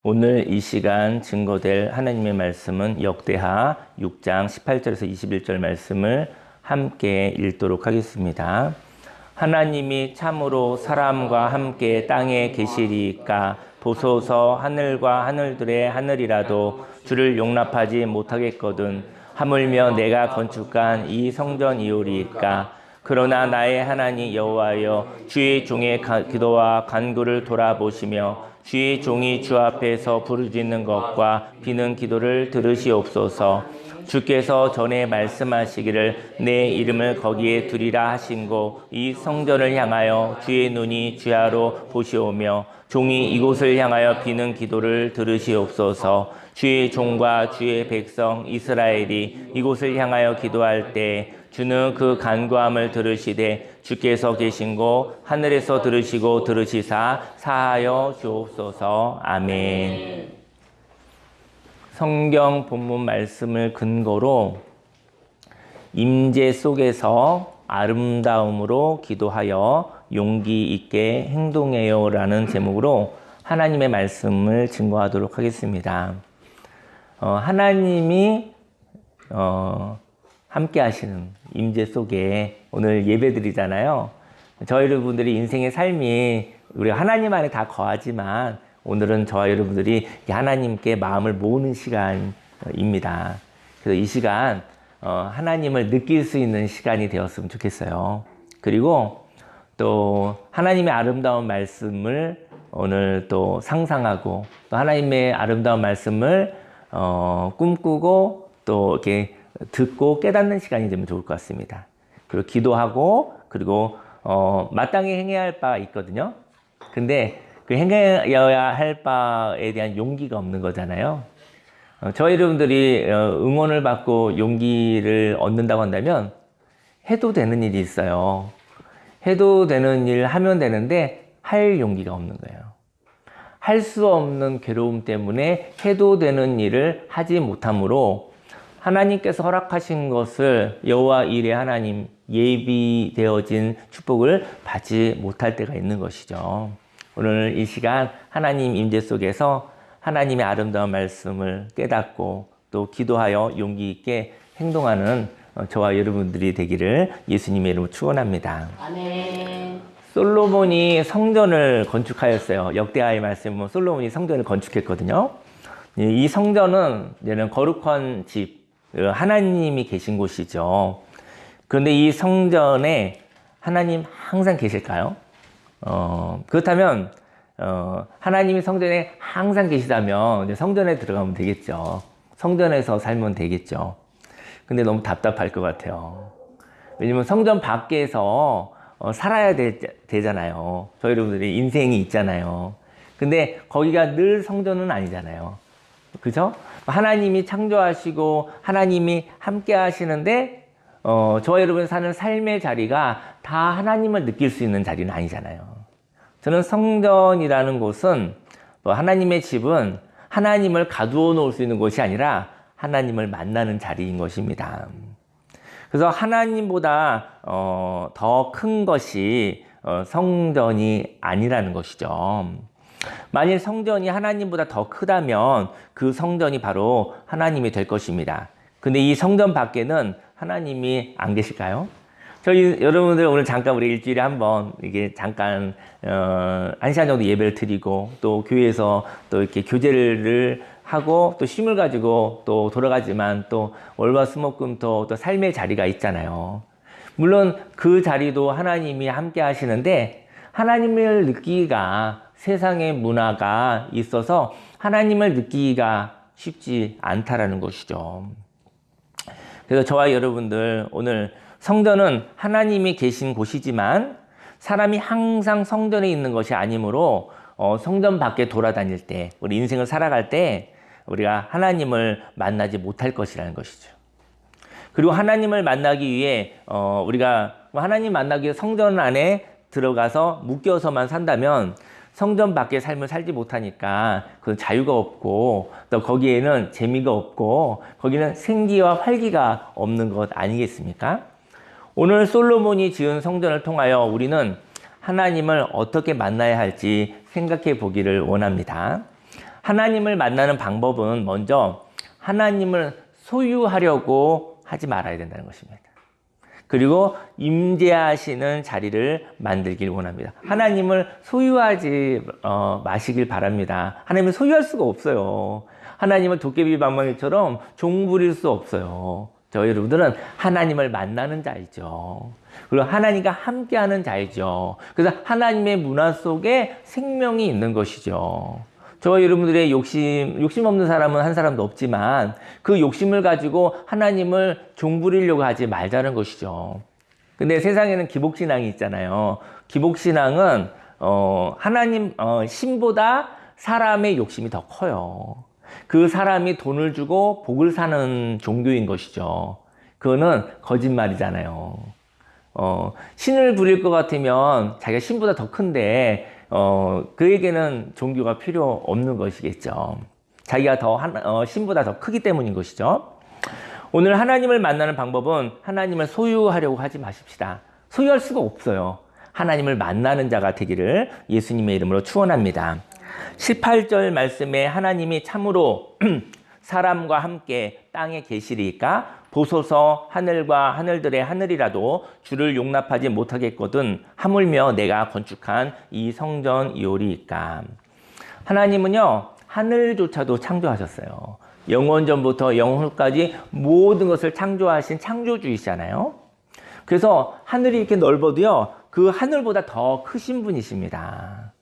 오늘 이 시간 증거될 하나님의 말씀은 역대하 6장 18절에서 21절 말씀을 함께 읽도록 하겠습니다. 하나님이 참으로 사람과 함께 땅에 계시리까 보소서. 하늘과 하늘들의 하늘이라도 주를 용납하지 못하겠거든. 하물며 내가 건축한 이 성전이오리까. 그러나 나의 하나님 여호와여, 주의 종의 기도와 간구를 돌아보시며 주의 종이 주 앞에서 부르짖는 것과 비는 기도를 들으시옵소서. 주께서 전에 말씀하시기를 내 이름을 거기에 두리라 하신고 이 성전을 향하여 주의 눈이 주야로 보시오며 종이 이곳을 향하여 비는 기도를 들으시옵소서. 주의 종과 주의 백성 이스라엘이 이곳을 향하여 기도할 때 주는 그 간구함을 들으시되 주께서 계신 곳 하늘에서 들으시고 들으시사 사하여 주옵소서. 아멘. 성경 본문 말씀을 근거로 임재 속에서 아름다움으로 기도하여 용기 있게 행동해요 라는 제목으로 하나님의 말씀을 증거하도록 하겠습니다. 하나님이 함께 하시는 임재 속에 오늘 예배 드리잖아요. 저희 여러분들이 인생의 삶이 우리 하나님 안에 다 거하지만 오늘은 저와 여러분들이 하나님께 마음을 모으는 시간입니다. 그래서 이 시간 하나님을 느낄 수 있는 시간이 되었으면 좋겠어요. 그리고 또 하나님의 아름다운 말씀을 오늘 또 상상하고 또 하나님의 아름다운 말씀을 꿈꾸고 또 이렇게 듣고 깨닫는 시간이 되면 좋을 것 같습니다. 그리고 기도하고 그리고 마땅히 행해야 할 바가 있거든요. 근데 그 행해야 할 바에 대한 용기가 없는 거잖아요. 저희 여러분들이 응원을 받고 용기를 얻는다고 한다면 해도 되는 일이 있어요. 해도 되는 일 하면 되는데 할 용기가 없는 거예요. 할 수 없는 괴로움 때문에 해도 되는 일을 하지 못하므로 하나님께서 허락하신 것을 여호와 일의 하나님 예비되어진 축복을 받지 못할 때가 있는 것이죠. 오늘 이 시간 하나님 임재 속에서 하나님의 아름다운 말씀을 깨닫고 또 기도하여 용기 있게 행동하는 저와 여러분들이 되기를 예수님의 이름으로 축원합니다. 아멘. 솔로몬이 성전을 건축하였어요. 역대하의 말씀은 솔로몬이 성전을 건축했거든요. 이 성전은 이제는 거룩한 집, 하나님이 계신 곳이죠. 그런데 이 성전에 하나님 항상 계실까요? 그렇다면 하나님이 성전에 항상 계시다면 이제 성전에 들어가면 되겠죠. 성전에서 살면 되겠죠. 근데 너무 답답할 것 같아요. 왜냐면 성전 밖에서 살아야 되잖아요. 저희 여러분들이 인생이 있잖아요. 근데 거기가 늘 성전은 아니잖아요. 그죠? 하나님이 창조하시고 하나님이 함께 하시는데 저와 여러분이 사는 삶의 자리가 다 하나님을 느낄 수 있는 자리는 아니잖아요. 저는 성전이라는 곳은 하나님의 집은 하나님을 가두어 놓을 수 있는 곳이 아니라 하나님을 만나는 자리인 것입니다. 그래서 하나님보다 더 큰 것이 성전이 아니라는 것이죠. 만일 성전이 하나님보다 더 크다면 그 성전이 바로 하나님이 될 것입니다. 근데 이 성전 밖에는 하나님이 안 계실까요? 저희 여러분들 오늘 잠깐 우리 일주일에 한번 이게 잠깐 1시간 정도 예배를 드리고 또 교회에서 또 이렇게 교제를 하고 또 쉼을 가지고 또 돌아가지만 또 월화수목금토 또 삶의 자리가 있잖아요. 물론 그 자리도 하나님이 함께 하시는데 하나님을 느끼기가 세상의 문화가 있어서 하나님을 느끼기가 쉽지 않다라는 것이죠. 그래서 저와 여러분들 오늘 성전은 하나님이 계신 곳이지만 사람이 항상 성전에 있는 것이 아니므로 성전 밖에 돌아다닐 때 우리 인생을 살아갈 때 우리가 하나님을 만나지 못할 것이라는 것이죠. 그리고 하나님을 만나기 위해 우리가 하나님 만나기 위해 성전 안에 들어가서 묶여서만 산다면 성전 밖의 삶을 살지 못하니까 그 자유가 없고 또 거기에는 재미가 없고 거기는 생기와 활기가 없는 것 아니겠습니까? 오늘 솔로몬이 지은 성전을 통하여 우리는 하나님을 어떻게 만나야 할지 생각해 보기를 원합니다. 하나님을 만나는 방법은 먼저 하나님을 소유하려고 하지 말아야 된다는 것입니다. 그리고 임재하시는 자리를 만들길 원합니다. 하나님을 소유하지 마시길 바랍니다. 하나님을 소유할 수가 없어요. 하나님을 도깨비 방망이처럼 종부릴 수 없어요. 저희 여러분들은 하나님을 만나는 자이죠. 그리고 하나님과 함께하는 자이죠. 그래서 하나님의 문화 속에 생명이 있는 것이죠. 저와 여러분들의 욕심 없는 사람은 한 사람도 없지만 그 욕심을 가지고 하나님을 종부리려고 하지 말자는 것이죠. 근데 세상에는 기복신앙이 있잖아요. 기복신앙은 하나님 신보다 사람의 욕심이 더 커요. 그 사람이 돈을 주고 복을 사는 종교인 것이죠. 그거는 거짓말이잖아요. 신을 부릴 것 같으면 자기가 신보다 더 큰데 그에게는 종교가 필요 없는 것이겠죠. 자기가 신보다 더 크기 때문인 것이죠. 오늘 하나님을 만나는 방법은 하나님을 소유하려고 하지 마십시다. 소유할 수가 없어요. 하나님을 만나는 자가 되기를 예수님의 이름으로 축원합니다. 18절 말씀에 하나님이 참으로 사람과 함께 땅에 계시리까 보소서 하늘과 하늘들의 하늘이라도 주를 용납하지 못하겠거든 하물며 내가 건축한 이 성전이오리이까. 하나님은요 하늘조차도 창조하셨어요. 영원 전부터 영원 후까지 모든 것을 창조하신 창조주이시잖아요. 그래서 하늘이 이렇게 넓어도요 그 하늘보다 더 크신 분이십니다.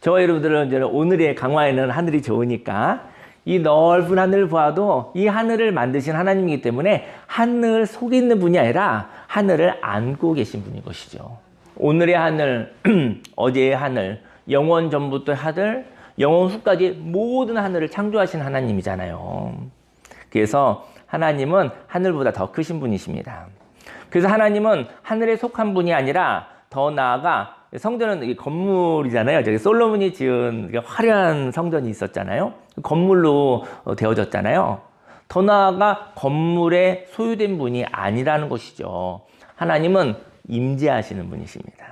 저와 여러분들은 이제 오늘의 강화에는 하늘이 좋으니까 이 넓은 하늘을 보아도 이 하늘을 만드신 하나님이기 때문에 하늘 속에 있는 분이 아니라 하늘을 안고 계신 분인 것이죠. 오늘의 하늘, 어제의 하늘, 영원 전부터 하늘, 영원 후까지 모든 하늘을 창조하신 하나님이잖아요. 그래서 하나님은 하늘보다 더 크신 분이십니다. 그래서 하나님은 하늘에 속한 분이 아니라 더 나아가 성전은 건물이잖아요. 저기 솔로몬이 지은 화려한 성전이 있었잖아요. 건물로 되어졌잖아요. 더 나아가 건물에 소유된 분이 아니라는 것이죠. 하나님은 임재하시는 분이십니다.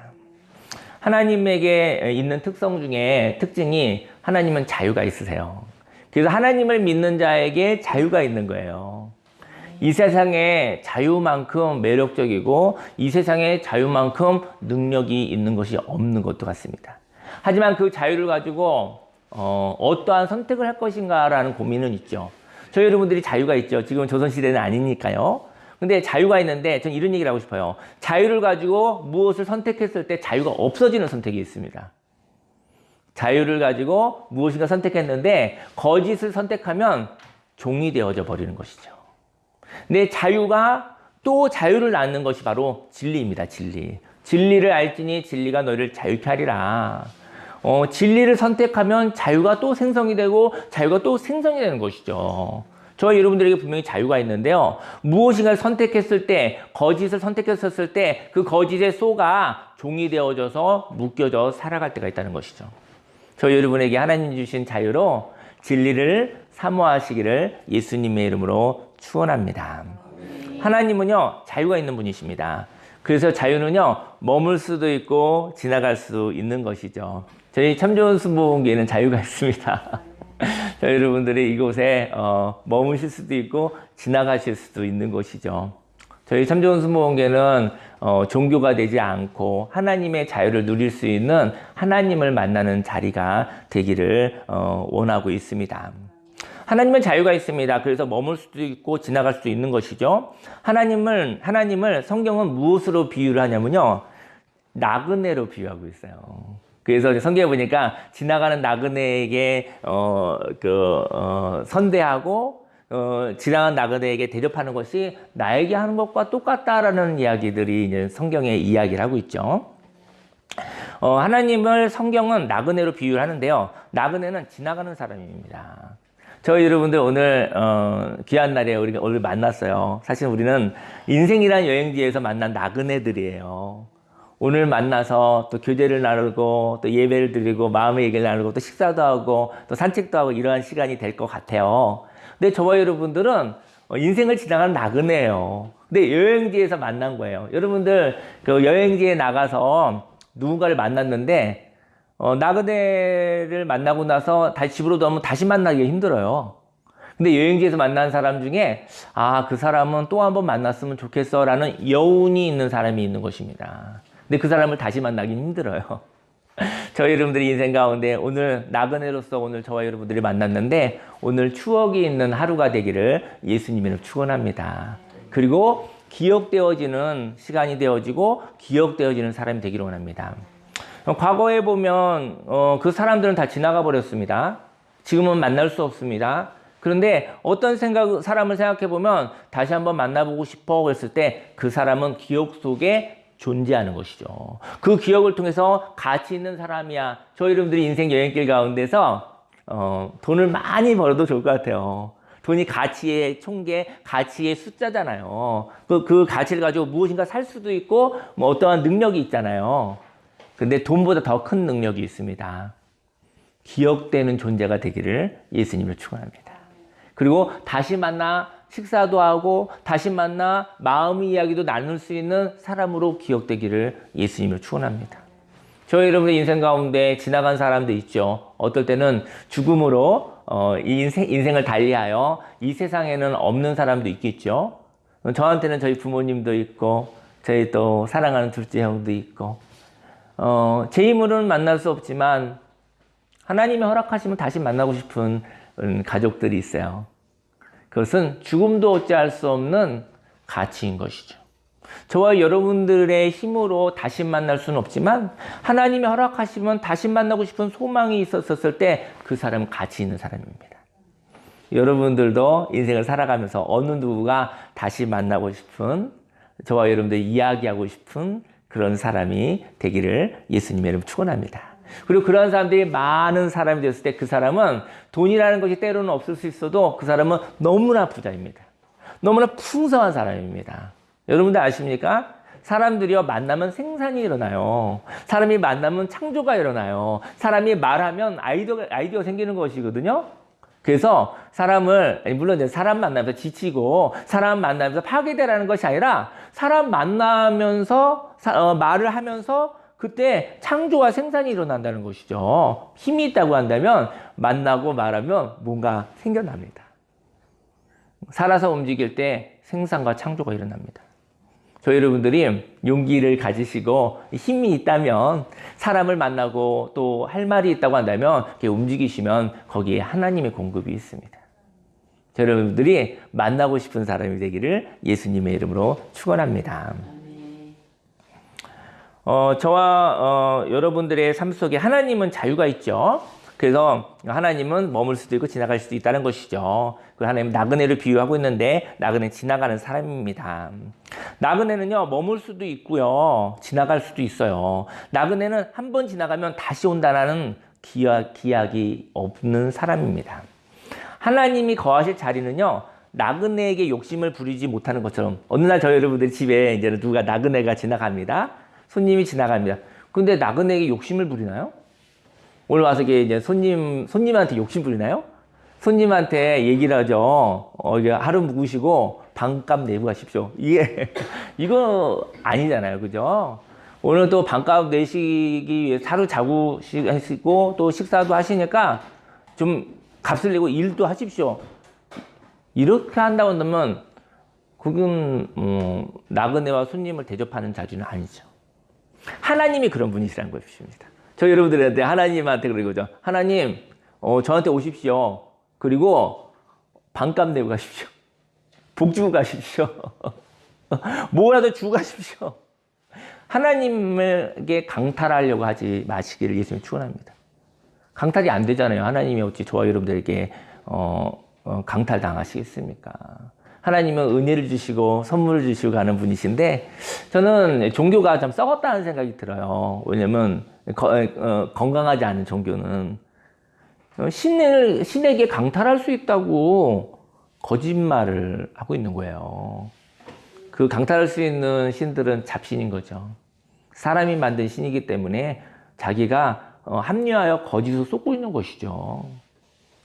하나님에게 있는 특성 중에 특징이 하나님은 자유가 있으세요. 그래서 하나님을 믿는 자에게 자유가 있는 거예요. 이 세상의 자유만큼 매력적이고 이 세상의 자유만큼 능력이 있는 것이 없는 것도 같습니다. 하지만 그 자유를 가지고 어떠한 선택을 할 것인가라는 고민은 있죠. 저희 여러분들이 자유가 있죠. 지금 조선시대는 아니니까요. 근데 자유가 있는데 전 이런 얘기를 하고 싶어요. 자유를 가지고 무엇을 선택했을 때 자유가 없어지는 선택이 있습니다. 자유를 가지고 무엇인가 선택했는데 거짓을 선택하면 종이 되어져 버리는 것이죠. 내 자유가 또 자유를 낳는 것이 바로 진리입니다. 진리. 진리를 알지니 진리가 너희를 자유케 하리라. 진리를 선택하면 자유가 또 생성이 되고 자유가 또 생성이 되는 것이죠. 저와 여러분들에게 분명히 자유가 있는데요. 무엇인가를 선택했을 때, 거짓을 선택했었을 때 그 거짓의 쏘가 종이 되어져서 묶여져 살아갈 때가 있다는 것이죠. 저희 여러분에게 하나님 주신 자유로 진리를 사모하시기를 예수님의 이름으로 축원합니다. 하나님은요 자유가 있는 분이십니다. 그래서 자유는요 머물 수도 있고 지나갈 수 있는 것이죠. 저희 참 좋은 수목원교회는 자유가 있습니다. 저희 여러분들이 이곳에 머무실 수도 있고 지나가실 수도 있는 것이죠. 저희 참 좋은 수목원교회는 종교가 되지 않고 하나님의 자유를 누릴 수 있는 하나님을 만나는 자리가 되기를 원하고 있습니다. 하나님은 자유가 있습니다. 그래서 머물 수도 있고 지나갈 수도 있는 것이죠. 하나님을 성경은 무엇으로 비유를 하냐면요. 나그네로 비유하고 있어요. 그래서 성경에 보니까 지나가는 나그네에게 선대하고 지나가는 나그네에게 대접하는 것이 나에게 하는 것과 똑같다라는 이야기들이 이제 성경에 이야기를 하고 있죠. 하나님을 성경은 나그네로 비유를 하는데요. 나그네는 지나가는 사람입니다. 저희 여러분들 오늘 귀한 날에 우리가 오늘 만났어요. 사실 우리는 인생이란 여행지에서 만난 나그네들이에요. 오늘 만나서 또 교제를 나누고 또 예배를 드리고 마음의 얘기를 나누고 또 식사도 하고 또 산책도 하고 이러한 시간이 될 것 같아요. 근데 저와 여러분들은 인생을 지나가는 나그네예요. 근데 여행지에서 만난 거예요. 여러분들 그 여행지에 나가서 누군가를 만났는데 나그네를 만나고 나서 다시 집으로 돌아오면 다시 만나기가 힘들어요. 근데 여행지에서 만난 사람 중에 그 사람은 또 한 번 만났으면 좋겠어 라는 여운이 있는 사람이 있는 것입니다. 근데 그 사람을 다시 만나긴 힘들어요. 저희 여러분들이 인생 가운데 오늘 나그네로서 오늘 저와 여러분들이 만났는데 오늘 추억이 있는 하루가 되기를 예수님으로 축원합니다. 그리고 기억되어지는 시간이 되어지고 기억되어지는 사람이 되기를 원합니다. 과거에 보면 그 사람들은 다 지나가 버렸습니다. 지금은 만날 수 없습니다. 그런데 어떤 사람을 생각해 보면 다시 한번 만나보고 싶어 그랬을 때 그 사람은 기억 속에 존재하는 것이죠. 그 기억을 통해서 가치 있는 사람이야. 저희 여러분들이 인생 여행길 가운데서 돈을 많이 벌어도 좋을 것 같아요. 돈이 가치의 총계, 가치의 숫자잖아요. 그 가치를 가지고 무엇인가 살 수도 있고 뭐 어떠한 능력이 있잖아요. 근데 돈보다 더 큰 능력이 있습니다. 기억되는 존재가 되기를 예수님을 축원합니다. 그리고 다시 만나 식사도 하고 다시 만나 마음의 이야기도 나눌 수 있는 사람으로 기억되기를 예수님을 축원합니다. 저희 여러분의 인생 가운데 지나간 사람도 있죠. 어떨 때는 죽음으로 인생을 달리하여 이 세상에는 없는 사람도 있겠죠. 저한테는 저희 부모님도 있고 저희 또 사랑하는 둘째 형도 있고 제 힘으로는 만날 수 없지만 하나님이 허락하시면 다시 만나고 싶은 가족들이 있어요. 그것은 죽음도 어찌할 수 없는 가치인 것이죠. 저와 여러분들의 힘으로 다시 만날 수는 없지만 하나님이 허락하시면 다시 만나고 싶은 소망이 있었을 때 그 사람은 가치 있는 사람입니다. 여러분들도 인생을 살아가면서 어느 누구가 다시 만나고 싶은 저와 여러분들 이야기하고 싶은 그런 사람이 되기를 예수님의 이름으로 축원합니다. 그리고 그런 사람들이 많은 사람이 되었을 때 그 사람은 돈이라는 것이 때로는 없을 수 있어도 그 사람은 너무나 부자입니다. 너무나 풍성한 사람입니다. 여러분들 아십니까? 사람들이요 만나면 생산이 일어나요. 사람이 만나면 창조가 일어나요. 사람이 말하면 아이디어가 생기는 것이거든요. 그래서 물론 이제 사람 만나면서 지치고 사람 만나면서 파괴되라는 것이 아니라 사람 만나면서 말을 하면서 그때 창조와 생산이 일어난다는 것이죠. 힘이 있다고 한다면 만나고 말하면 뭔가 생겨납니다. 살아서 움직일 때 생산과 창조가 일어납니다. 저희 여러분들이 용기를 가지시고 힘이 있다면 사람을 만나고 또 할 말이 있다고 한다면 이렇게 움직이시면 거기에 하나님의 공급이 있습니다. 저희 여러분들이 만나고 싶은 사람이 되기를 예수님의 이름으로 축원합니다. 저와 여러분들의 삶 속에 하나님은 자유가 있죠. 그래서 하나님은 머물 수도 있고 지나갈 수도 있다는 것이죠. 그 하나님은 나그네를 비유하고 있는데 나그네 지나가는 사람입니다. 나그네는요 머물 수도 있고요 지나갈 수도 있어요. 나그네는 한 번 지나가면 다시 온다는 기약이 없는 사람입니다. 하나님이 거하실 자리는요 나그네에게 욕심을 부리지 못하는 것처럼 어느 날 저희 여러분들 집에 이제 누가 나그네가 지나갑니다. 손님이 지나갑니다. 근데 나그네에게 욕심을 부리나요? 오늘 와서 이제 손님한테 욕심 부리나요? 손님한테 얘기를 하죠. 하루 묵으시고 반값 내고 가십시오. 이거 아니잖아요. 그죠? 오늘 또 반값 내시기 위해 하루 자고 하시고 또 식사도 하시니까 좀 값을 내고 일도 하십시오. 이렇게 한다고 한다면 그건 나그네와 손님을 대접하는 자주는 아니죠. 하나님이 그런 분이시라는 것입니다. 저 여러분들한테 하나님한테 그러죠. 하나님, 저한테 오십시오. 그리고 반값 내고 가십시오. 복 주고 가십시오. 뭐라도 주고 가십시오. 하나님에게 강탈하려고 하지 마시기를 예수님 축원합니다. 강탈이 안 되잖아요. 하나님이 어찌 저와 여러분들에게 강탈당하시겠습니까? 하나님은 은혜를 주시고 선물을 주시고 가는 분이신데 저는 종교가 좀 썩었다는 생각이 들어요. 왜냐면 건강하지 않은 종교는 신에게 강탈할 수 있다고 거짓말을 하고 있는 거예요. 그 강탈할 수 있는 신들은 잡신인 거죠. 사람이 만든 신이기 때문에 자기가 합리화하여 거짓으로 쏟고 있는 것이죠.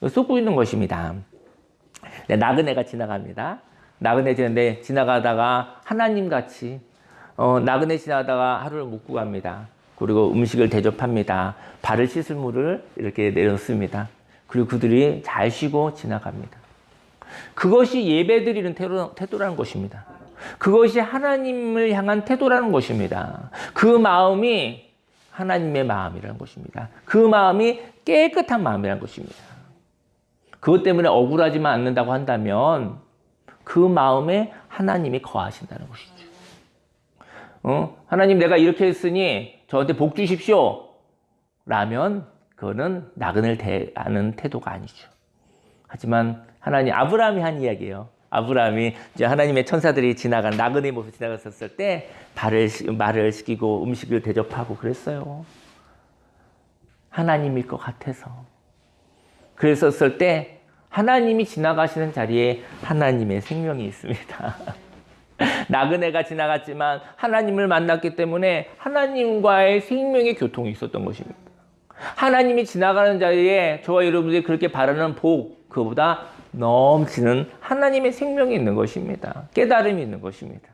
쏟고 있는 것입니다. 나그네가 지나갑니다. 나그네 지나가다가 하나님같이 나그네 지나가다가 하루를 묵고 갑니다. 그리고 음식을 대접합니다. 발을 씻을 물을 이렇게 내놓습니다. 그리고 그들이 잘 쉬고 지나갑니다. 그것이 예배드리는 태도라는 것입니다. 그것이 하나님을 향한 태도라는 것입니다. 그 마음이 하나님의 마음이라는 것입니다. 그 마음이 깨끗한 마음이라는 것입니다. 그것 때문에 억울하지만 않는다고 한다면 그 마음에 하나님이 거하신다는 것이죠. 하나님 내가 이렇게 했으니 저한테 복 주십시오. 라면 그거는 나그네를 대하는 태도가 아니죠. 하지만 하나님, 아브라함이 한 이야기예요. 아브라함이 이제 하나님의 천사들이 나그네 모습 지나갔었을 때 말을 시키고 음식을 대접하고 그랬어요. 하나님일 것 같아서. 그랬었을 때 하나님이 지나가시는 자리에 하나님의 생명이 있습니다. 나그네가 지나갔지만 하나님을 만났기 때문에 하나님과의 생명의 교통이 있었던 것입니다. 하나님이 지나가는 자리에 저와 여러분들이 그렇게 바라는 복, 그보다 넘치는 하나님의 생명이 있는 것입니다. 깨달음이 있는 것입니다.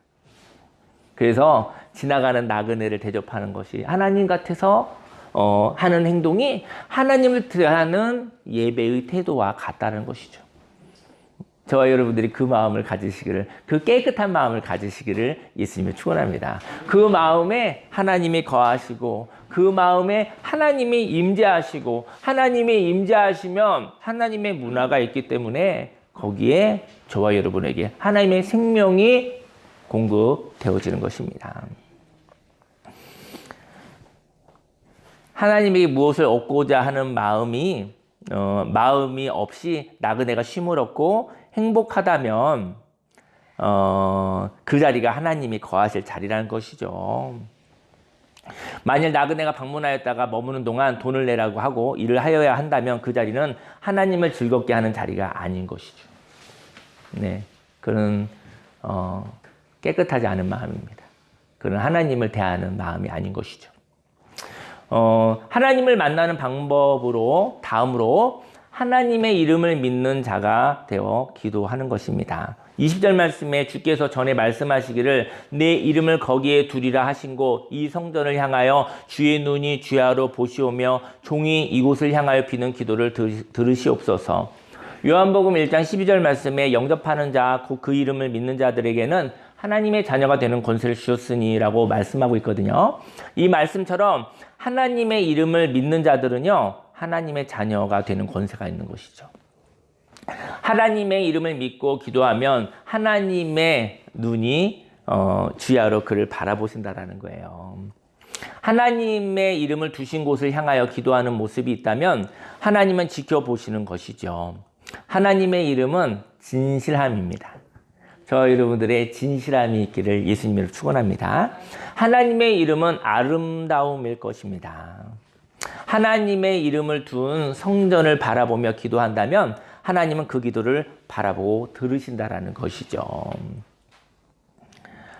그래서 지나가는 나그네를 대접하는 것이 하나님 같아서 하는 행동이 하나님을 대하는 예배의 태도와 같다는 것이죠. 저와 여러분들이 그 마음을 가지시기를, 그 깨끗한 마음을 가지시기를 예수님이 축원합니다. 그 마음에 하나님이 거하시고 그 마음에 하나님이 임재하시고 하나님이 임재하시면 하나님의 문화가 있기 때문에 거기에 저와 여러분에게 하나님의 생명이 공급되어지는 것입니다. 하나님에게 무엇을 얻고자 하는 마음이 없이 나그네가 쉼을 얻고 행복하다면 그 자리가 하나님이 거하실 자리라는 것이죠. 만일 나그네가 방문하였다가 머무는 동안 돈을 내라고 하고 일을 하여야 한다면 그 자리는 하나님을 즐겁게 하는 자리가 아닌 것이죠. 네, 그는 깨끗하지 않은 마음입니다. 그는 하나님을 대하는 마음이 아닌 것이죠. 하나님을 만나는 방법으로 다음으로 하나님의 이름을 믿는 자가 되어 기도하는 것입니다. 20절 말씀에 주께서 전에 말씀하시기를 내 이름을 거기에 두리라 하신 곳 이 성전을 향하여 주의 눈이 주야로 보시오며 종이 이곳을 향하여 비는 기도를 들으시옵소서. 요한복음 1장 12절 말씀에 영접하는 자, 곧 그 이름을 믿는 자들에게는 하나님의 자녀가 되는 권세를 주셨으니 라고 말씀하고 있거든요. 이 말씀처럼 하나님의 이름을 믿는 자들은요, 하나님의 자녀가 되는 권세가 있는 것이죠. 하나님의 이름을 믿고 기도하면 하나님의 눈이 주야로 그를 바라보신다라는 거예요. 하나님의 이름을 두신 곳을 향하여 기도하는 모습이 있다면 하나님은 지켜보시는 것이죠. 하나님의 이름은 진실함입니다. 저 여러분들의 진실함이 있기를 예수님으로 축원합니다. 하나님의 이름은 아름다움일 것입니다. 하나님의 이름을 둔 성전을 바라보며 기도한다면 하나님은 그 기도를 바라보고 들으신다라는 것이죠.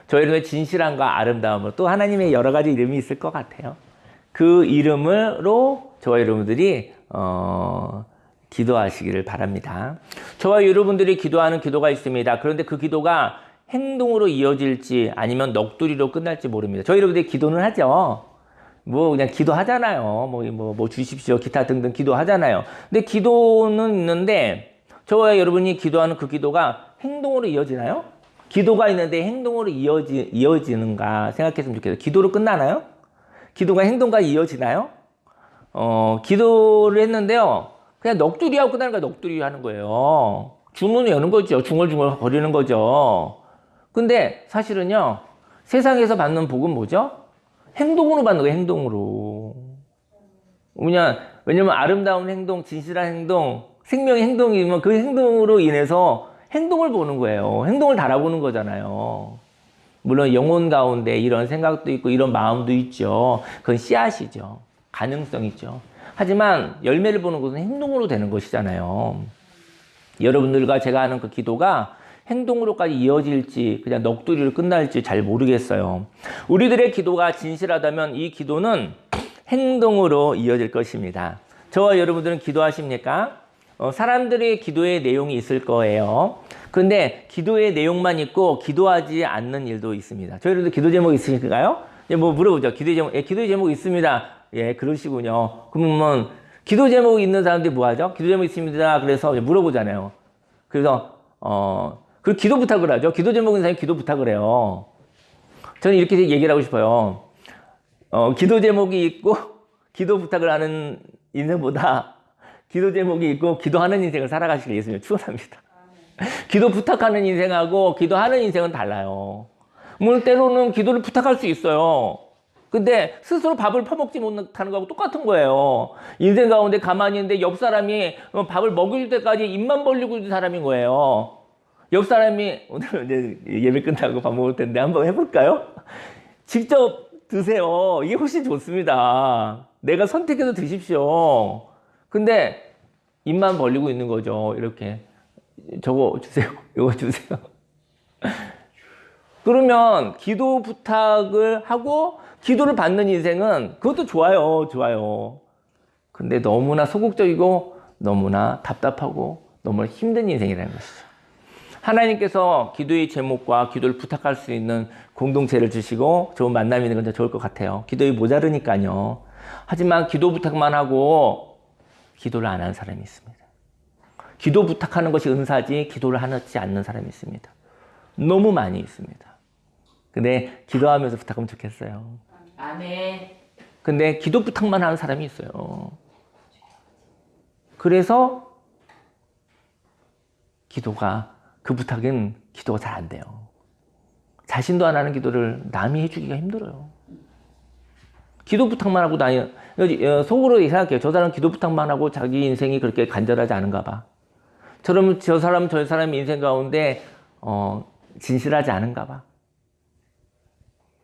저희들의 진실함과 아름다움으로 또 하나님의 여러 가지 이름이 있을 것 같아요. 그 이름으로 저와 여러분들이 기도하시기를 바랍니다. 저와 여러분들이 기도하는 기도가 있습니다. 그런데 그 기도가 행동으로 이어질지 아니면 넋두리로 끝날지 모릅니다. 저희 여러분들이 기도는 하죠. 그냥 기도하잖아요. 뭐 주십시오. 기타 등등 기도하잖아요. 근데 기도는 있는데 저와 여러분이 기도하는 그 기도가 행동으로 이어지나요? 기도가 있는데 행동으로 이어지는가 생각했으면 좋겠어요. 기도로 끝나나요? 기도가 행동과 이어지나요? 기도를 했는데요. 그냥 넋두리하고 끝나는 거야. 넋두리 하는 거예요. 주문을 여는 거죠. 중얼중얼 거리는 거죠. 근데 사실은요. 세상에서 받는 복은 뭐죠? 행동으로 받는 거예요. 행동으로. 왜냐면 아름다운 행동, 진실한 행동, 생명의 행동이면 그 행동으로 인해서 행동을 보는 거예요. 행동을 달아보는 거잖아요. 물론 영혼 가운데 이런 생각도 있고 이런 마음도 있죠. 그건 씨앗이죠. 가능성이죠. 하지만 열매를 보는 것은 행동으로 되는 것이잖아요. 여러분들과 제가 하는 그 기도가 행동으로까지 이어질지 그냥 넋두리로 끝날지 잘 모르겠어요. 우리들의 기도가 진실하다면 이 기도는 행동으로 이어질 것입니다. 저와 여러분들은 기도하십니까? 사람들의 기도의 내용이 있을 거예요. 그런데 기도의 내용만 있고 기도하지 않는 일도 있습니다. 저희 여러분들 기도 제목 있으실까요? 예, 뭐 물어보죠. 기도의 제목, 예, 기도의 제목 있습니다. 예, 그러시군요. 그러면 기도 제목 있는 사람들이 뭐 하죠? 기도 제목 있습니다. 그래서 물어보잖아요. 그래서, 그 기도 부탁을 하죠. 기도 제목 있는 사람이 기도 부탁을 해요. 저는 이렇게 얘기를 하고 싶어요. 기도 제목이 있고, 기도 부탁을 하는 인생보다 기도 제목이 있고, 기도하는 인생을 살아가시길 예수님 축원합니다. 기도 부탁하는 인생하고 기도하는 인생은 달라요. 물론 때로는 기도를 부탁할 수 있어요. 근데 스스로 밥을 퍼먹지 못하는 거하고 똑같은 거예요. 인생 가운데 가만히 있는데 옆 사람이 밥을 먹일 때까지 입만 벌리고 있는 사람인 거예요. 옆 사람이 오늘 이제 예배 끝나고 밥 먹을 텐데 한번 해볼까요? 직접 드세요. 이게 훨씬 좋습니다. 내가 선택해서 드십시오. 근데 입만 벌리고 있는 거죠. 이렇게 저거 주세요. 이거 주세요. 그러면 기도 부탁을 하고 기도를 받는 인생은 그것도 좋아요. 좋아요. 근데 너무나 소극적이고 너무나 답답하고 너무나 힘든 인생이라는 것이죠. 하나님께서 기도의 제목과 기도를 부탁할 수 있는 공동체를 주시고 좋은 만남이 있는 건 좋을 것 같아요. 기도에 모자르니까요. 하지만 기도 부탁만 하고 기도를 안 하는 사람이 있습니다. 기도 부탁하는 것이 은사지 기도를 하지 않는 사람이 있습니다. 너무 많이 있습니다. 근데 기도하면서 부탁하면 좋겠어요. 아멘. 근데 기도 부탁만 하는 사람이 있어요. 그래서 그 부탁은 기도가 잘 안 돼요. 자신도 안 하는 기도를 남이 해주기가 힘들어요. 기도 부탁만 하고 속으로 생각해요. 저 사람 기도 부탁만 하고 자기 인생이 그렇게 간절하지 않은가 봐. 저 사람 인생 가운데 진실하지 않은가 봐.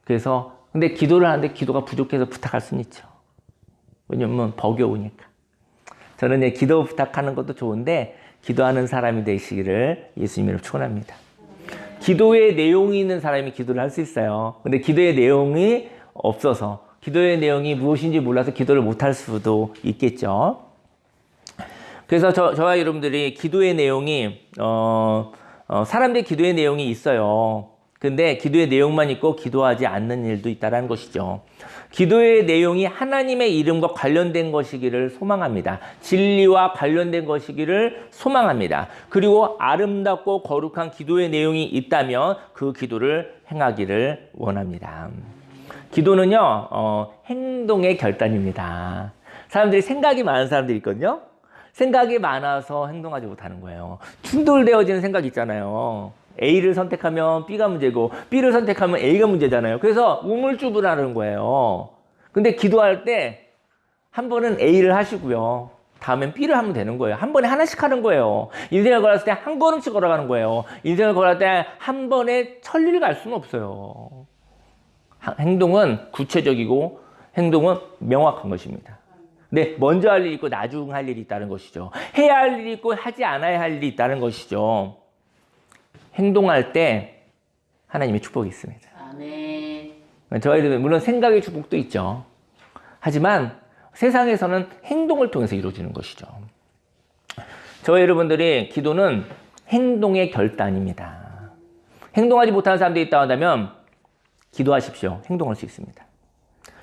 그래서 근데 기도를 하는데 기도가 부족해서 부탁할 수는 있죠. 왜냐면 버거우니까. 저는 기도 부탁하는 것도 좋은데 기도하는 사람이 되시기를 예수님으로 축원합니다. 기도의 내용이 있는 사람이 기도를 할 수 있어요. 근데 기도의 내용이 없어서 기도의 내용이 무엇인지 몰라서 기도를 못할 수도 있겠죠. 그래서 저와 여러분들이 기도의 내용이 사람들의 기도의 내용이 있어요. 근데 기도의 내용만 있고 기도하지 않는 일도 있다는 것이죠. 기도의 내용이 하나님의 이름과 관련된 것이기를 소망합니다. 진리와 관련된 것이기를 소망합니다. 그리고 아름답고 거룩한 기도의 내용이 있다면 그 기도를 행하기를 원합니다. 기도는요, 행동의 결단입니다. 사람들이 생각이 많은 사람들이 있거든요. 생각이 많아서 행동하지 못하는 거예요. 충돌되어지는 생각 있잖아요. A를 선택하면 B가 문제고 B를 선택하면 A가 문제잖아요. 그래서 우물쭈물하는 거예요. 근데 기도할 때 한 번은 A를 하시고요. 다음엔 B를 하면 되는 거예요. 한 번에 하나씩 하는 거예요. 인생을 걸었을 때 한 걸음씩 걸어가는 거예요. 인생을 걸을 때 한 번에 천리를 갈 수는 없어요. 행동은 구체적이고 행동은 명확한 것입니다. 근데 먼저 할 일이 있고 나중 할 일이 있다는 것이죠. 해야 할 일이 있고 하지 않아야 할 일이 있다는 것이죠. 행동할 때 하나님의 축복이 있습니다. 아멘. 저희들 물론 생각의 축복도 있죠. 하지만 세상에서는 행동을 통해서 이루어지는 것이죠. 저희 여러분들이 기도는 행동의 결단입니다. 행동하지 못하는 사람들이 있다고 한다면 기도하십시오. 행동할 수 있습니다.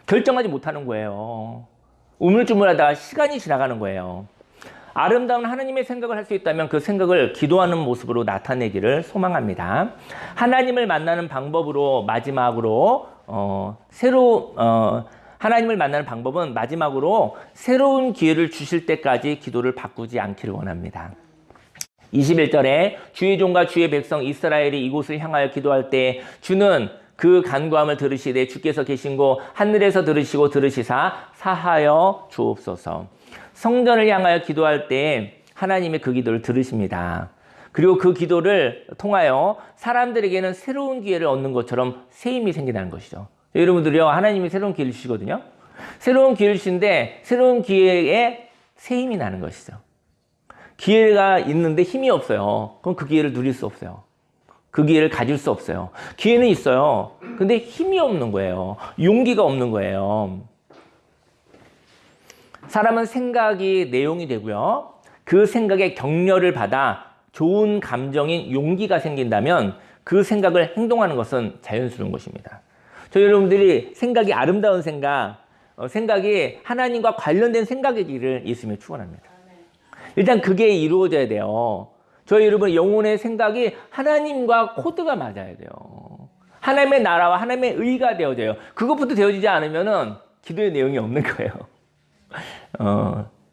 결정하지 못하는 거예요. 우물쭈물하다가 시간이 지나가는 거예요. 아름다운 하나님의 생각을 할 수 있다면 그 생각을 기도하는 모습으로 나타내기를 소망합니다. 하나님을 만나는 방법으로 마지막으로 하나님을 만나는 방법은 마지막으로 새로운 기회를 주실 때까지 기도를 바꾸지 않기를 원합니다. 21절에 주의 종과 주의 백성 이스라엘이 이곳을 향하여 기도할 때 주는 그 간구함을 들으시되 주께서 계신 곳 하늘에서 들으시고 들으시사 사하여 주옵소서. 성전을 향하여 기도할 때 하나님의 그 기도를 들으십니다. 그리고 그 기도를 통하여 사람들에게는 새로운 기회를 얻는 것처럼 새 힘이 생긴다는 것이죠. 여러분들이요, 하나님이 새로운 기회를 주시거든요. 새로운 기회를 주시는데 새로운 기회에 새 힘이 나는 것이죠. 기회가 있는데 힘이 없어요. 그럼 그 기회를 누릴 수 없어요. 그 기회를 가질 수 없어요. 기회는 있어요. 근데 힘이 없는 거예요. 용기가 없는 거예요. 사람은 생각이 내용이 되고요. 그 생각에 격려를 받아 좋은 감정인 용기가 생긴다면 그 생각을 행동하는 것은 자연스러운 것입니다. 저희 여러분들이 생각이 아름다운 생각, 생각이 하나님과 관련된 생각의 길을 예수님이 축원합니다. 일단 그게 이루어져야 돼요. 저희 여러분 영혼의 생각이 하나님과 코드가 맞아야 돼요. 하나님의 나라와 하나님의 의가 되어져요. 그것부터 되어지지 않으면은 기도의 내용이 없는 거예요.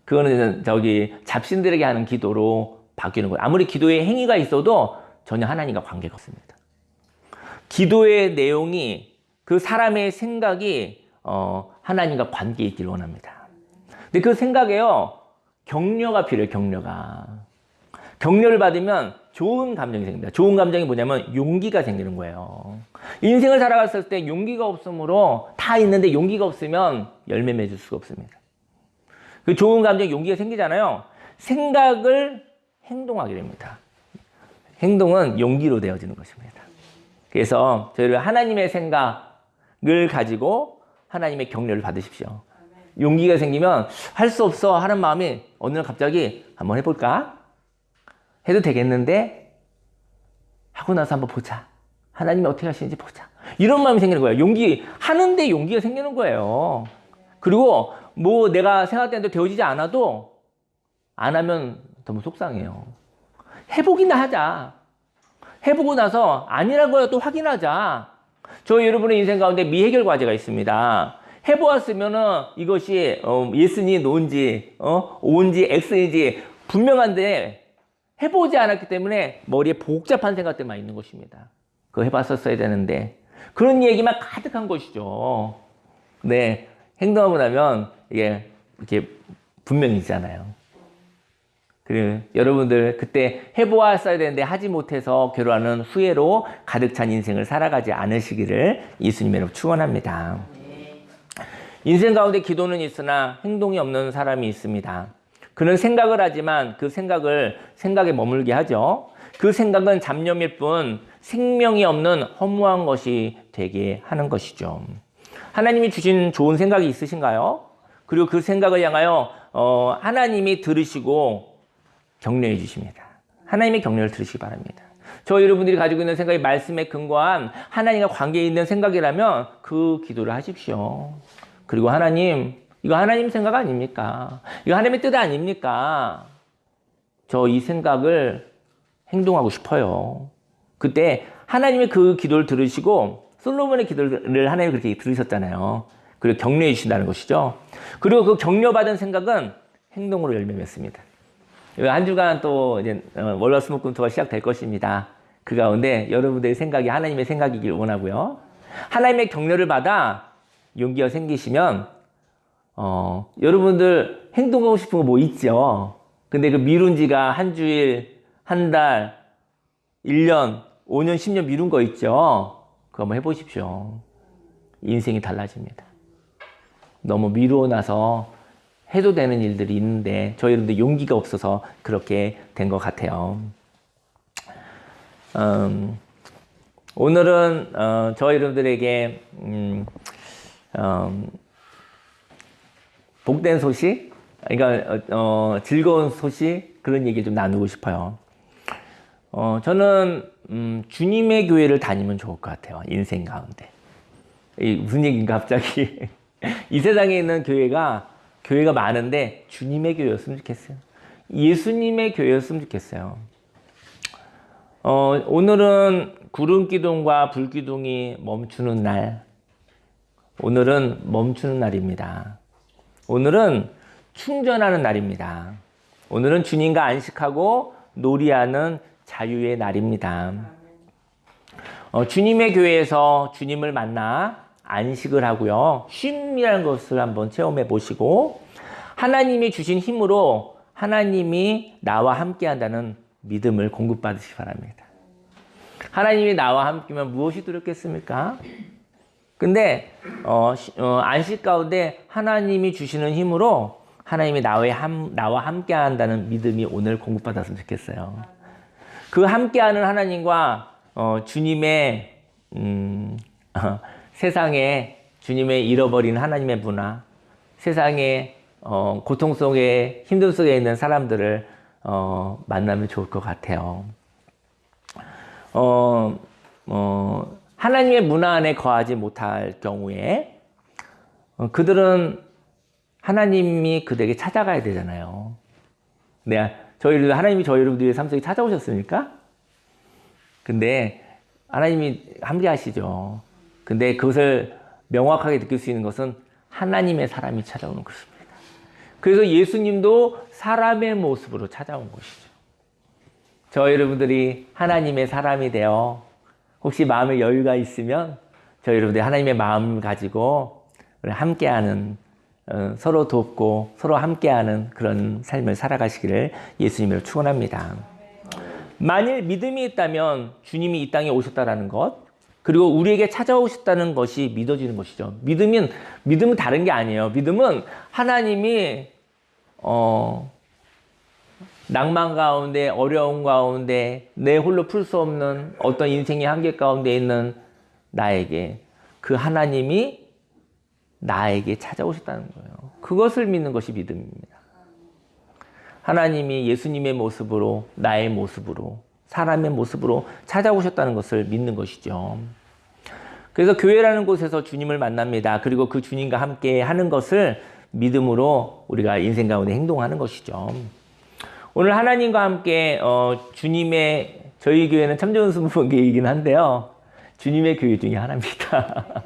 그거는 잡신들에게 하는 기도로 바뀌는 거예요. 아무리 기도의 행위가 있어도 전혀 하나님과 관계가 없습니다. 기도의 내용이 그 사람의 생각이 하나님과 관계 있기를 원합니다. 근데 그 생각에요, 격려가 필요해요. 격려를 받으면 좋은 감정이 생깁니다. 좋은 감정이 뭐냐면 용기가 생기는 거예요. 인생을 살아갔을 때 용기가 없으므로 다 있는데 용기가 없으면 열매 맺을 수가 없습니다. 그 좋은 감정, 용기가 생기잖아요. 생각을 행동하게 됩니다. 행동은 용기로 되어지는 것입니다. 그래서 저희를 하나님의 생각을 가지고 하나님의 격려를 받으십시오. 용기가 생기면 할 수 없어 하는 마음이 어느 날 갑자기 한번 해볼까? 해도 되겠는데? 하고 나서 한번 보자. 하나님이 어떻게 하시는지 보자. 이런 마음이 생기는 거예요. 하는데 용기가 생기는 거예요. 그리고 뭐 내가 생각된 대로 되어지지 않아도 안 하면 너무 속상해요. 해보기나 하자. 해보고 나서 아니라고 또 확인하자. 저 여러분의 인생 가운데 미해결 과제가 있습니다. 해보았으면은 이것이 예스니 노인지 O인지 X인지 분명한데 해보지 않았기 때문에 머리에 복잡한 생각들만 있는 것입니다. 그거 해봤었어야 되는데 그런 얘기만 가득한 것이죠. 네, 행동하고 나면 이게 이렇게 분명히잖아요. 그리고 여러분들 그때 해보았어야 되는데 하지 못해서 괴로워하는 후회로 가득 찬 인생을 살아가지 않으시기를 예수님의 이름으로 축원합니다. 인생 가운데 기도는 있으나 행동이 없는 사람이 있습니다. 그는 생각을 하지만 그 생각에 머물게 하죠. 그 생각은 잡념일 뿐 생명이 없는 허무한 것이 되게 하는 것이죠. 하나님이 주신 좋은 생각이 있으신가요? 그리고 그 생각을 향하여 하나님이 들으시고 격려해 주십니다. 하나님의 격려를 들으시기 바랍니다. 저 여러분들이 가지고 있는 생각이 말씀에 근거한 하나님과 관계에 있는 생각이라면 그 기도를 하십시오. 그리고 하나님, 이거 하나님 생각 아닙니까? 이거 하나님의 뜻 아닙니까? 저 이 생각을 행동하고 싶어요. 그때 하나님의 그 기도를 들으시고 솔로몬의 기도를 하나님이 그렇게 들으셨잖아요. 그리고 격려해 주신다는 것이죠. 그리고 그 격려받은 생각은 행동으로 열매 맺습니다. 한 주간 또 이제 월화수목금토가 시작될 것입니다. 그 가운데 여러분들의 생각이 하나님의 생각이길 원하고요. 하나님의 격려를 받아 용기가 생기시면 여러분들 행동하고 싶은 거 뭐 있죠? 근데 그 미룬 지가 한 주일, 한 달, 1년, 5년, 10년 미룬 거 있죠? 그거 한번 해보십시오. 인생이 달라집니다. 너무 미루어 놔서 해도 되는 일들이 있는데 저희 여러분들 용기가 없어서 그렇게 된 것 같아요. 오늘은 저희 여러분들에게 복된 소식, 그러니까 즐거운 소식 그런 얘기 좀 나누고 싶어요. 저는 주님의 교회를 다니면 좋을 것 같아요. 인생 가운데. 무슨 얘기인가 갑자기. 이 세상에 있는 교회가 많은데 주님의 교회였으면 좋겠어요. 예수님의 교회였으면 좋겠어요. 오늘은 구름기둥과 불기둥이 멈추는 날. 오늘은 멈추는 날입니다. 오늘은 충전하는 날입니다. 오늘은 주님과 안식하고 놀이하는 자유의 날입니다. 주님의 교회에서 주님을 만나 안식을 하고요. 쉼이라는 것을 한번 체험해 보시고 하나님이 주신 힘으로 하나님이 나와 함께 한다는 믿음을 공급받으시기 바랍니다. 하나님이 나와 함께면 무엇이 두렵겠습니까? 근데 안식 가운데 하나님이 주시는 힘으로 하나님이 나와 함께 한다는 믿음이 오늘 공급받았으면 좋겠어요. 그 함께하는 하나님과 주님의 세상에 주님의 잃어버린 하나님의 문화, 세상에 고통 속에 힘듦 속에 있는 사람들을 하나님을 좋을 것 같아요. 하나님의 문화 안에 거하지 못할 경우에 그들은 하나님이 그들에게 찾아가야 되잖아요. 하나님이 저희 여러분들의 삶 속에 찾아오셨습니까? 근데 하나님이 함께 하시죠. 근데 그것을 명확하게 느낄 수 있는 것은 하나님의 사람이 찾아오는 것입니다. 그래서 예수님도 사람의 모습으로 찾아온 것이죠. 저희 여러분들이 하나님의 사람이 되어 혹시 마음에 여유가 있으면 저희 여러분들이 하나님의 마음을 가지고 함께하는 서로 돕고 서로 함께하는 그런 삶을 살아가시기를 예수님으로 축원합니다. 만일 믿음이 있다면 주님이 이 땅에 오셨다라는 것, 그리고 우리에게 찾아오셨다는 것이 믿어지는 것이죠. 믿음은 다른 게 아니에요. 믿음은 하나님이 낭만 가운데, 어려움 가운데, 내 홀로 풀 수 없는 어떤 인생의 한계 가운데 있는 나에게 그 하나님이 나에게 찾아오셨다는 거예요. 그것을 믿는 것이 믿음입니다. 하나님이 예수님의 모습으로, 나의 모습으로, 사람의 모습으로 찾아오셨다는 것을 믿는 것이죠. 그래서 교회라는 곳에서 주님을 만납니다. 그리고 그 주님과 함께 하는 것을 믿음으로 우리가 인생 가운데 행동하는 것이죠. 오늘 하나님과 함께 저희 교회는 참전순복음교회이긴 한데요. 주님의 교회 중에 하나입니다.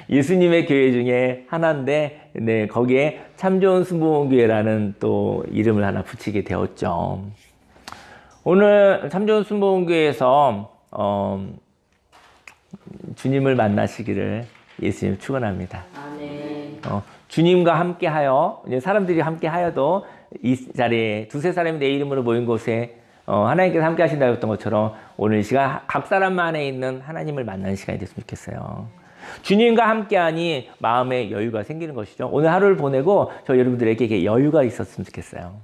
예수님의 교회 중에 하나인데, 네, 거기에 참 좋은 순복음교회라는 또 이름을 하나 붙이게 되었죠. 오늘 참 좋은 순복음교회에서 주님을 만나시기를 예수님 축원합니다. 아멘. 주님과 함께하여, 사람들이 함께하여도 이 자리에 두세 사람이 내 이름으로 모인 곳에 하나님께서 함께 하신다 했던 것처럼 오늘 이 시간 각 사람 안에 있는 하나님을 만나는 시간이 됐으면 좋겠어요. 주님과 함께하니 마음에 여유가 생기는 것이죠. 오늘 하루를 보내고 저 여러분들에게 여유가 있었으면 좋겠어요.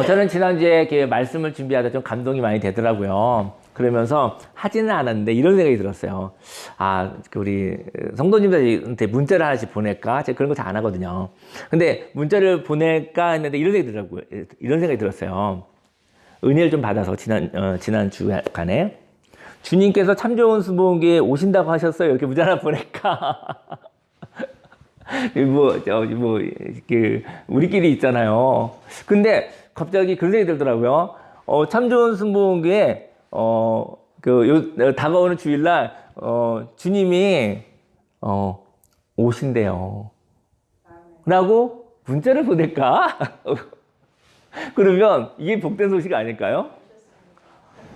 저는 지난주에 이렇게 말씀을 준비하다 좀 감동이 많이 되더라고요. 그러면서 하지는 않았는데 이런 생각이 들었어요. 우리 성도님들한테 문자를 하나씩 보낼까? 제가 그런 거 잘 안 하거든요. 근데 문자를 보낼까 했는데 이런 생각이 들었어요. 은혜를 좀 받아서 지난 주간에 주님께서 참 좋은 순복음교회에 오신다고 하셨어요. 이렇게 문자 하나 보낼까? 우리끼리 있잖아요. 근데 갑자기 그런 생각이 들더라고요. 참 좋은 순복음교회 다가오는 주일날 주님이 오신대요. 라고 문자를 보낼까? 그러면 이게 복된 소식 아닐까요?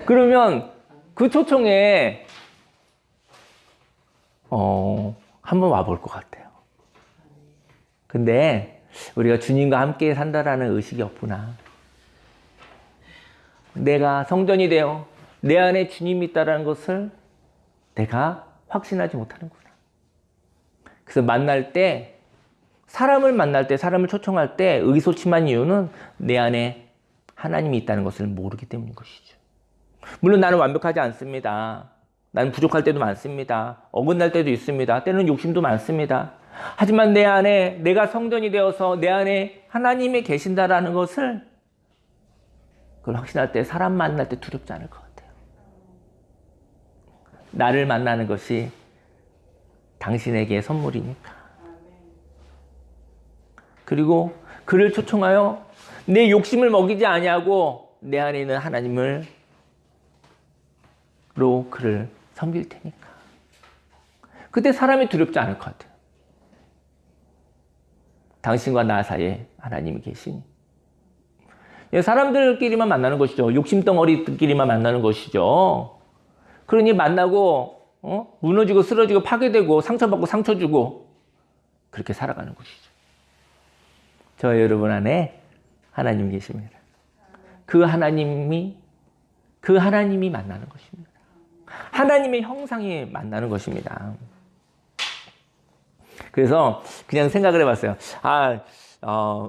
그러면 그 초청에 한번 와볼 것 같아요. 근데 우리가 주님과 함께 산다라는 의식이 없구나. 내가 성전이 되어 내 안에 주님이 있다는 것을 내가 확신하지 못하는구나. 그래서 사람을 만날 때, 사람을 초청할 때 의기소침한 이유는 내 안에 하나님이 있다는 것을 모르기 때문인 것이죠. 물론 나는 완벽하지 않습니다. 나는 부족할 때도 많습니다. 어긋날 때도 있습니다. 때로는 욕심도 많습니다. 하지만 내 안에 내가 성전이 되어서 내 안에 하나님이 계신다라는 것을 그걸 확신할 때 사람 만날 때 두렵지 않을 것 같아요. 나를 만나는 것이 당신에게 선물이니까. 그리고 그를 초청하여 내 욕심을 먹이지 아니하고 내 안에 있는 하나님으로 그를 섬길 테니까. 그때 사람이 두렵지 않을 것 같아요. 당신과 나 사이에 하나님이 계시니. 사람들끼리만 만나는 것이죠. 욕심덩어리들끼리만 만나는 것이죠. 그러니 만나고 무너지고 쓰러지고 파괴되고 상처받고 상처 주고 그렇게 살아가는 것이죠. 저 여러분 안에 하나님 계십니다. 그 하나님이 만나는 것입니다. 하나님의 형상이 만나는 것입니다. 그래서 그냥 생각을 해봤어요.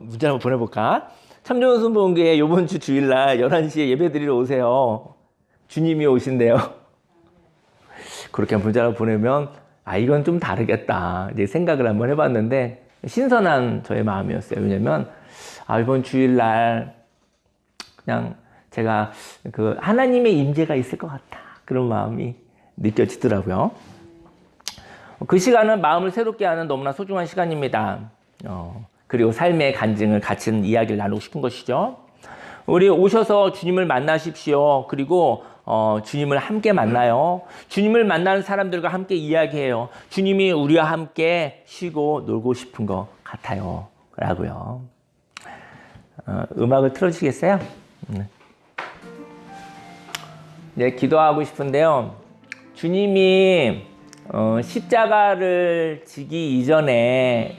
문자 한번 보내볼까? 참 좋은 순복음교회 이번 주 주일날 11시에 예배 드리러 오세요. 주님이 오신대요. 그렇게 문자를 보내면 이건 좀 다르겠다 이제 생각을 한번 해봤는데 신선한 저의 마음이었어요. 왜냐면 이번 주일날 그냥 제가 그 하나님의 임재가 있을 것 같다 그런 마음이 느껴지더라고요. 그 시간은 마음을 새롭게 하는 너무나 소중한 시간입니다. 그리고 삶의 간증을 같이 이야기를 나누고 싶은 것이죠. 우리 오셔서 주님을 만나십시오. 그리고 주님을 함께 만나요. 주님을 만나는 사람들과 함께 이야기해요. 주님이 우리와 함께 쉬고 놀고 싶은 것 같아요. 라고요. 음악을 틀어주시겠어요? 네, 기도하고 싶은데요. 주님이 십자가를 지기 이전에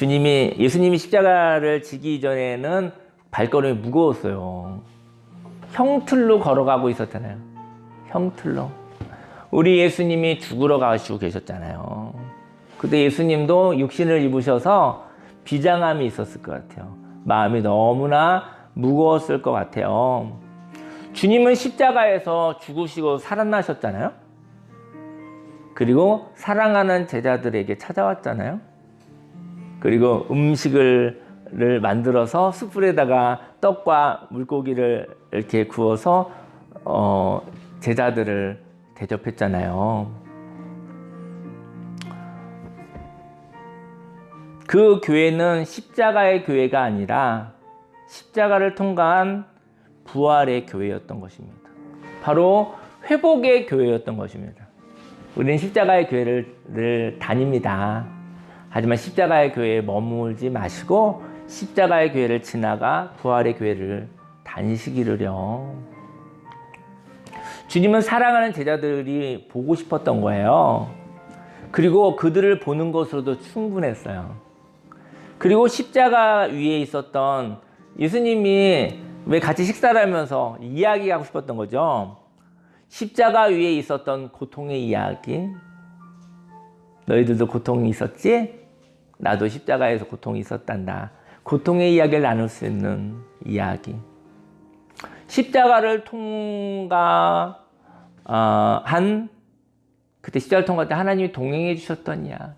예수님이 십자가를 지기 이전에는 발걸음이 무거웠어요. 형틀로 걸어가고 있었잖아요. 형틀로. 우리 예수님이 죽으러 가시고 계셨잖아요. 근데 예수님도 육신을 입으셔서 비장함이 있었을 것 같아요. 마음이 너무나 무거웠을 것 같아요. 주님은 십자가에서 죽으시고 살아나셨잖아요. 그리고 사랑하는 제자들에게 찾아왔잖아요. 그리고 음식을 만들어서 숯불에다가 떡과 물고기를 이렇게 구워서 제자들을 대접했잖아요. 그 교회는 십자가의 교회가 아니라 십자가를 통과한 부활의 교회였던 것입니다. 바로 회복의 교회였던 것입니다. 우리는 십자가의 교회를 다닙니다. 하지만 십자가의 교회에 머물지 마시고 십자가의 교회를 지나가 부활의 교회를 다니시기를요. 주님은 사랑하는 제자들이 보고 싶었던 거예요. 그리고 그들을 보는 것으로도 충분했어요. 그리고 십자가 위에 있었던 예수님이 왜 같이 식사를 하면서 이야기하고 싶었던 거죠. 십자가 위에 있었던 고통의 이야기. 너희들도 고통이 있었지? 나도 십자가에서 고통이 있었단다. 고통의 이야기를 나눌 수 있는 이야기. 십자가를 그때 십자가를 통과할 때 하나님이 동행해 주셨던 이야기.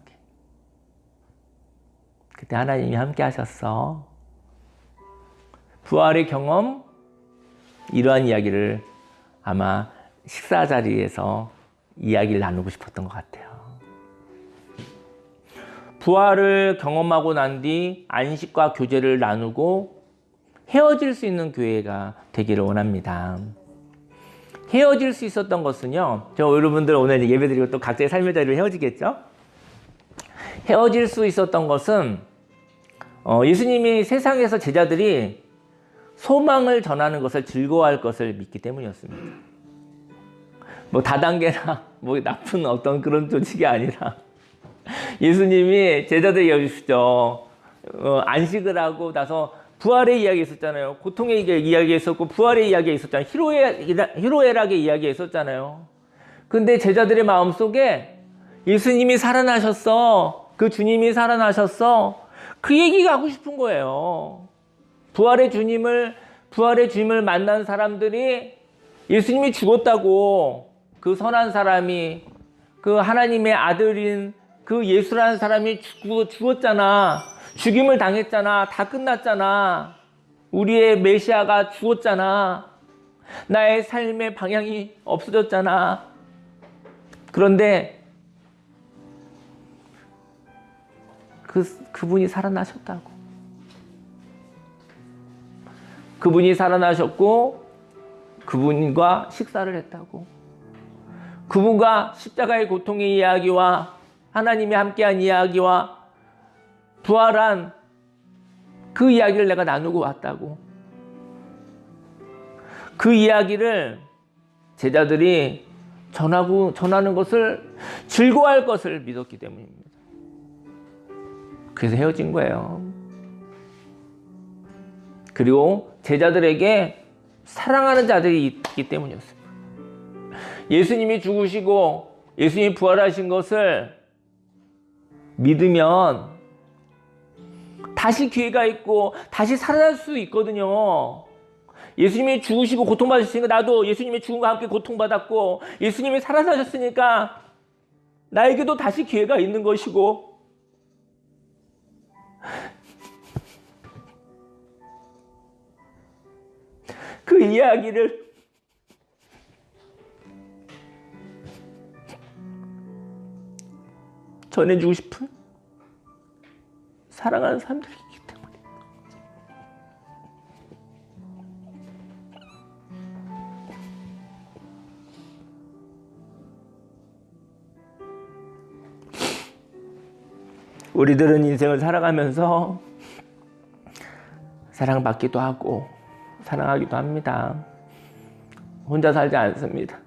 그때 하나님이 함께 하셨어. 부활의 경험, 이러한 이야기를 아마 식사 자리에서 이야기를 나누고 싶었던 것 같아요. 부활을 경험하고 난 뒤 안식과 교제를 나누고 헤어질 수 있는 교회가 되기를 원합니다. 헤어질 수 있었던 것은요, 여러분들 오늘 예배드리고 또 각자의 삶의 자리로 헤어지겠죠? 헤어질 수 있었던 것은 예수님이 세상에서 제자들이 소망을 전하는 것을 즐거워할 것을 믿기 때문이었습니다. 뭐 다단계나 뭐 나쁜 어떤 그런 조직이 아니라 예수님이 제자들에게 여주시죠. 안식을 하고 나서 부활의 이야기 있었잖아요. 고통의 이야기 있었고 부활의 이야기 있었잖아요. 희로애락의 이야기 있었잖아요. 근데 제자들의 마음속에 예수님이 살아나셨어. 그 주님이 살아나셨어. 그 얘기가 하고 싶은 거예요. 부활의 주님을 만난 사람들이 예수님이 죽었다고, 그 선한 사람이, 그 하나님의 아들인 그 예수라는 사람이 죽었잖아. 죽임을 당했잖아. 다 끝났잖아. 우리의 메시아가 죽었잖아. 나의 삶의 방향이 없어졌잖아. 그런데 그분이 살아나셨다고. 그분이 살아나셨고 그분과 식사를 했다고. 그분과 십자가의 고통의 이야기와 하나님이 함께한 이야기와 부활한 그 이야기를 내가 나누고 왔다고. 그 이야기를 제자들이 전하는 것을 즐거워할 것을 믿었기 때문입니다. 그래서 헤어진 거예요. 그리고 제자들에게 사랑하는 자들이 있기 때문이었습니다. 예수님이 죽으시고 예수님이 부활하신 것을 믿으면 다시 기회가 있고 다시 살아날 수 있거든요. 예수님이 죽으시고 고통받으셨으니까 나도 예수님의 죽음과 함께 고통받았고 예수님이 살아나셨으니까 나에게도 다시 기회가 있는 것이고, 그 이야기를 전해주고 싶은 사랑하는 사람들이기 때문에. 우리들은 인생을 살아가면서 사랑받기도 하고 사랑하기도 합니다. 혼자 살지 않습니다.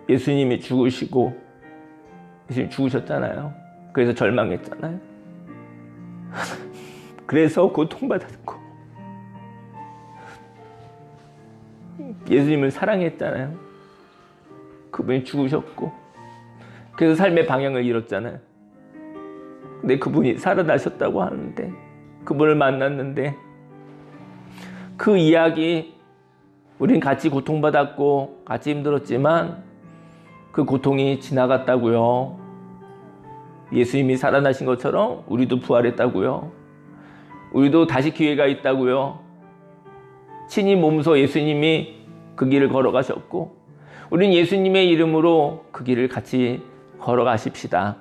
예수님이 죽으시고 예수님 죽으셨잖아요. 그래서 절망했잖아요. 그래서 고통받았고 예수님을 사랑했잖아요. 그분이 죽으셨고 그래서 삶의 방향을 잃었잖아요. 근데 그분이 살아나셨다고 하는데, 그분을 만났는데 그 이야기, 우린 같이 고통받았고 같이 힘들었지만 그 고통이 지나갔다고요. 예수님이 살아나신 것처럼 우리도 부활했다고요. 우리도 다시 기회가 있다고요. 친히 몸소 예수님이 그 길을 걸어가셨고 우린 예수님의 이름으로 그 길을 같이 걸어가십시다.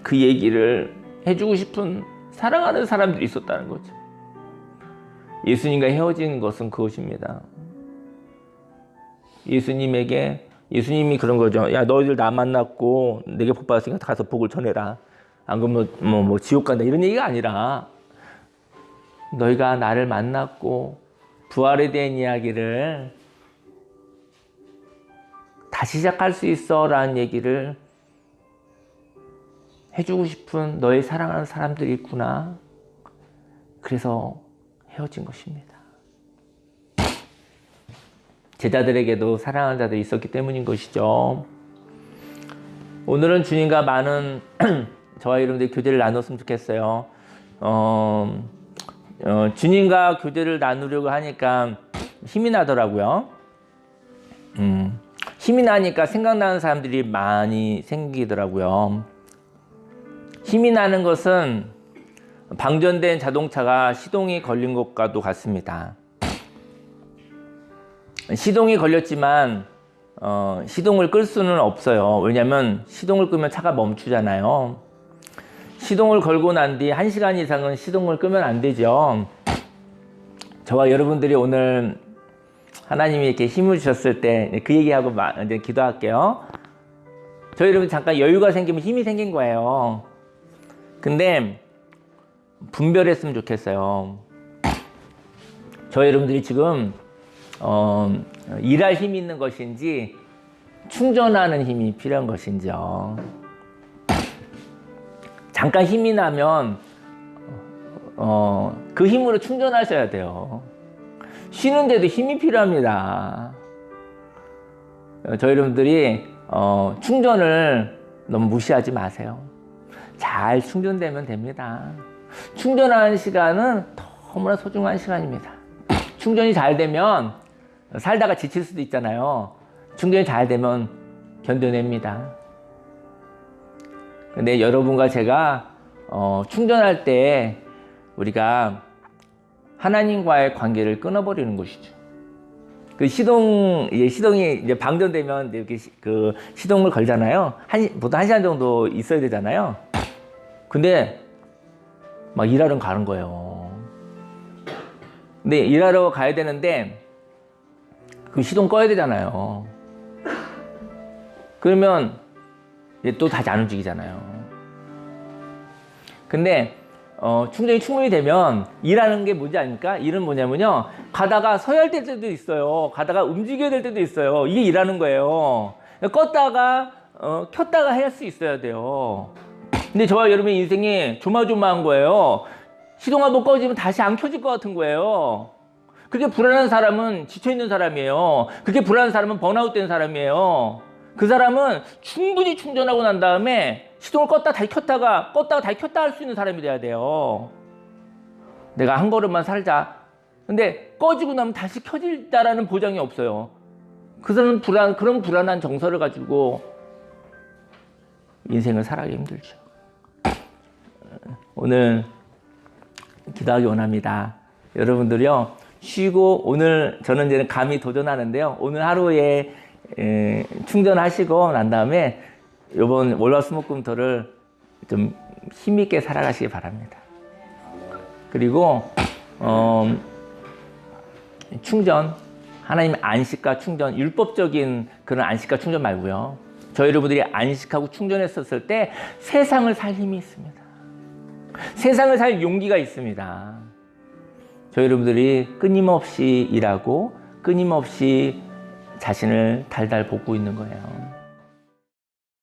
그 얘기를 해주고 싶은 사랑하는 사람들이 있었다는 거죠. 예수님과 헤어진 것은 그것입니다. 예수님이 그런 거죠. 야, 너희들 나 만났고 내게 복 받았으니까 가서 복을 전해라. 안 그러면 뭐 지옥 간다 이런 얘기가 아니라, 너희가 나를 만났고 부활에 대한 이야기를 다시 시작할 수 있어 라는 얘기를 해주고 싶은 너의 사랑하는 사람들이 있구나. 그래서 헤어진 것입니다. 제자들에게도 사랑하는 자들이 있었기 때문인 것이죠. 오늘은 주님과 많은 저와 여러분들이 교제를 나눴으면 좋겠어요. 주님과 교제를 나누려고 하니까 힘이 나더라고요. 힘이 나니까 생각나는 사람들이 많이 생기더라고요. 힘이 나는 것은 방전된 자동차가 시동이 걸린 것과도 같습니다. 시동이 걸렸지만 시동을 끌 수는 없어요. 왜냐하면 시동을 끄면 차가 멈추잖아요. 시동을 걸고 난 뒤 1시간 이상은 시동을 끄면 안 되죠. 저와 여러분들이 오늘 하나님이 이렇게 힘을 주셨을 때 그 얘기하고 이제 기도할게요. 저희 여러분 잠깐 여유가 생기면 힘이 생긴 거예요. 근데 분별했으면 좋겠어요. 저희 여러분들이 지금 일할 힘이 있는 것인지 충전하는 힘이 필요한 것인지요. 잠깐 힘이 나면 그 힘으로 충전하셔야 돼요. 쉬는데도 힘이 필요합니다. 저희 여러분들이 충전을 너무 무시하지 마세요. 잘 충전되면 됩니다. 충전하는 시간은 너무나 소중한 시간입니다. 충전이 잘 되면 살다가 지칠 수도 있잖아요. 충전이 잘 되면 견뎌냅니다. 근데 여러분과 제가 충전할 때 우리가 하나님과의 관계를 끊어버리는 것이죠. 그 시동이 이제 방전되면 이렇게 그 시동을 걸잖아요. 보통 1시간 정도 있어야 되잖아요. 근데 막 일하러 가는 거예요. 근데 일하러 가야 되는데 그 시동 꺼야 되잖아요. 그러면 이제 또 다시 안 움직이잖아요. 근데 충전이 충분히 되면 일하는 게 뭔지 아닙니까? 일은 뭐냐면요, 가다가 서야 할 때도 있어요. 가다가 움직여야 될 때도 있어요. 이게 일하는 거예요. 껐다가 켰다가 할 수 있어야 돼요. 근데 저와 여러분의 인생이 조마조마한 거예요. 시동 한번 꺼지면 다시 안 켜질 것 같은 거예요. 그렇게 불안한 사람은 지쳐있는 사람이에요. 그렇게 불안한 사람은 번아웃 된 사람이에요. 그 사람은 충분히 충전하고 난 다음에 시동을 껐다 다시 켰다가 껐다가 다시 켰다 할 수 있는 사람이 돼야 돼요. 내가 한 걸음만 살자. 근데 꺼지고 나면 다시 켜질다라는 보장이 없어요. 그 사람은 그런 불안한 정서를 가지고 인생을 살아가기 힘들죠. 오늘 기도하기 원합니다. 여러분들이요, 쉬고, 오늘 저는 이제 감히 도전하는데요. 오늘 하루에 충전하시고 난 다음에 이번 월화수목금토를 좀 힘있게 살아가시기 바랍니다. 그리고 충전, 하나님의 안식과 충전, 율법적인 그런 안식과 충전 말고요. 저희 여러분들이 안식하고 충전했었을 때 세상을 살 힘이 있습니다. 세상을 살 용기가 있습니다. 저희 여러분들이 끊임없이 일하고 끊임없이 자신을 달달 볶고 있는 거예요.